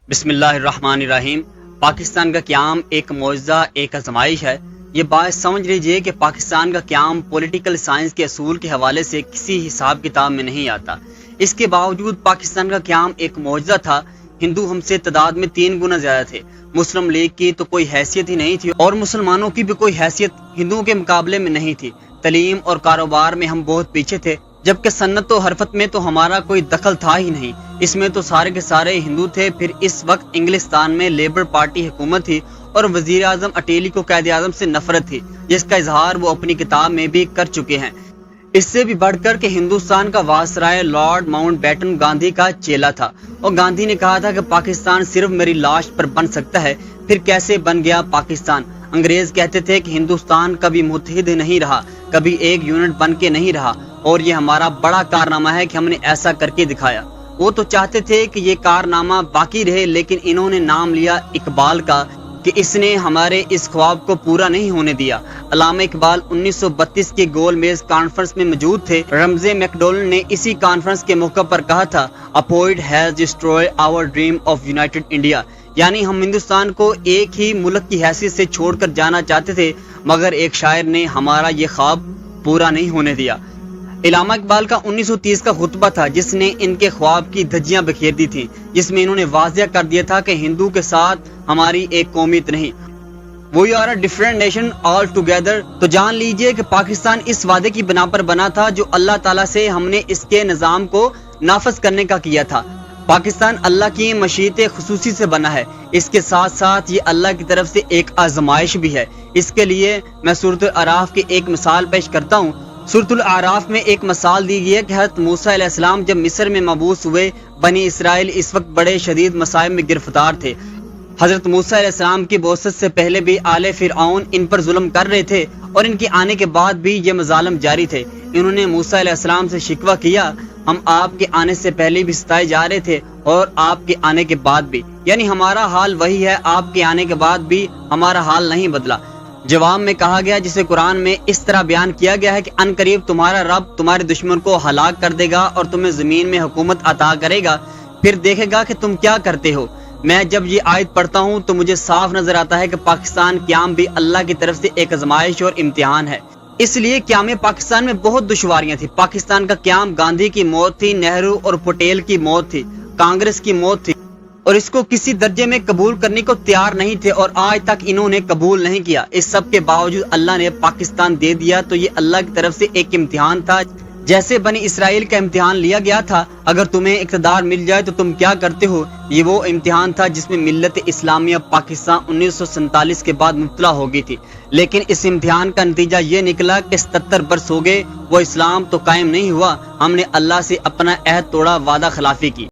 بسم اللہ الرحمن الرحیم۔ پاکستان کا قیام ایک معجزہ، ایک آزمائش ہے۔ یہ بات سمجھ لیجئے کہ پاکستان کا قیام پولیٹیکل سائنس کے اصول کے حوالے سے کسی حساب کتاب میں نہیں آتا۔ اس کے باوجود پاکستان کا قیام ایک معجزہ تھا۔ ہندو ہم سے تعداد میں 3 گنا زیادہ تھے۔ مسلم لیگ کی تو کوئی حیثیت ہی نہیں تھی اور مسلمانوں کی بھی کوئی حیثیت ہندوؤں کے مقابلے میں نہیں تھی۔ تعلیم اور کاروبار میں ہم بہت پیچھے تھے، جبکہ صنعت و حرفت میں تو ہمارا کوئی دخل تھا ہی نہیں۔ اس میں تو سارے کے سارے ہندو تھے۔ پھر اس وقت انگلستان میں لیبر پارٹی حکومت تھی اور وزیر اعظم اٹیلی کو قائد اعظم سے نفرت تھی، جس کا اظہار وہ اپنی کتاب میں بھی کر چکے ہیں۔ اس سے بھی بڑھ کر کہ ہندوستان کا viceroy lord Mountbatten Gandhi کا چیلا تھا، اور گاندھی نے کہا تھا کہ پاکستان صرف میری لاش پر بن سکتا ہے۔ پھر کیسے بن گیا پاکستان؟ انگریز کہتے تھے کہ ہندوستان کبھی متحد نہیں رہا، کبھی ایک یونٹ بن کے نہیں رہا، اور یہ ہمارا بڑا کارنامہ ہے کہ ہم نے ایسا کر کے دکھایا۔ وہ تو چاہتے تھے کہ یہ کارنامہ باقی رہے، لیکن انہوں نے نام لیا اقبال کا کہ اس نے ہمارے اس خواب کو پورا نہیں ہونے دیا۔ علامہ اقبال 1932 کے گول میز کانفرنس میں موجود تھے۔ رمزے میکڈونلڈ نے اسی کانفرنس کے موقع پر کہا تھا، "A poet has destroyed our dream of united India"، یعنی ہم ہندوستان کو ایک ہی ملک کی حیثیت سے چھوڑ کر جانا چاہتے تھے، مگر ایک شاعر نے ہمارا یہ خواب پورا نہیں ہونے دیا۔ علامہ اقبال کا 1930 کا خطبہ تھا جس نے ان کے خواب کی دھجیاں بکھیر دی تھیں، جس میں انہوں نے واضح کر دیا تھا کہ ہندو کے ساتھ ہماری ایک قومیت نہیں۔ "We are a different nation altogether"۔ تو جان لیجئے کہ پاکستان اس وعدے کی بنا پر بنا تھا جو اللہ تعالیٰ سے ہم نے اس کے نظام کو نافذ کرنے کا کیا تھا۔ پاکستان اللہ کی مشیت خصوصی سے بنا ہے، اس کے ساتھ ساتھ یہ اللہ کی طرف سے ایک آزمائش بھی ہے۔ اس کے لیے میں سورۃ الاعراف کی ایک مثال پیش کرتا ہوں۔ سورۃ الاعراف میں ایک مثال دی گئی ہے کہ حضرت موسیٰ علیہ السلام جب مصر میں مبعوث ہوئے، بنی اسرائیل اس وقت بڑے شدید مصائب میں گرفتار تھے۔ حضرت موسیٰ علیہ السلام کی بعثت سے پہلے بھی آل فرعون ان پر ظلم کر رہے تھے، اور ان کے آنے کے بعد بھی یہ مظالم جاری تھے۔ انہوں نے موسیٰ علیہ السلام سے شکوہ کیا، "ہم آپ کے آنے سے پہلے بھی ستائے جا رہے تھے اور آپ کے آنے کے بعد بھی، یعنی ہمارا حال وہی ہے، آپ کے آنے کے بعد بھی ہمارا حال نہیں بدلا"۔ جواب میں کہا گیا، جسے قرآن میں اس طرح بیان کیا گیا ہے کہ ان قریب تمہارا رب تمہارے دشمن کو ہلاک کر دے گا اور تمہیں زمین میں حکومت عطا کرے گا، پھر دیکھے گا کہ تم کیا کرتے ہو۔ میں جب یہ آیت پڑھتا ہوں تو مجھے صاف نظر آتا ہے کہ پاکستان قیام بھی اللہ کی طرف سے ایک آزمائش اور امتحان ہے۔ اس لیے قیام پاکستان میں بہت دشواریاں تھیں۔ پاکستان کا قیام گاندھی کی موت تھی، نہرو اور پٹیل کی موت تھی، کانگریس کی موت تھی، اور اس کو کسی درجے میں قبول کرنے کو تیار نہیں تھے، اور آج تک انہوں نے قبول نہیں کیا۔ اس سب کے باوجود اللہ نے پاکستان دے دیا، تو یہ اللہ کی طرف سے ایک امتحان تھا، جیسے بنی اسرائیل کا امتحان لیا گیا تھا، اگر تمہیں اقتدار مل جائے تو تم کیا کرتے ہو۔ یہ وہ امتحان تھا جس میں ملت اسلامیہ پاکستان 1947 کے بعد مبتلا ہو گئی تھی، لیکن اس امتحان کا نتیجہ یہ نکلا کہ 77 برس ہو گئے، وہ اسلام تو قائم نہیں ہوا۔ ہم نے اللہ سے اپنا عہد توڑا، وعدہ خلافی کی۔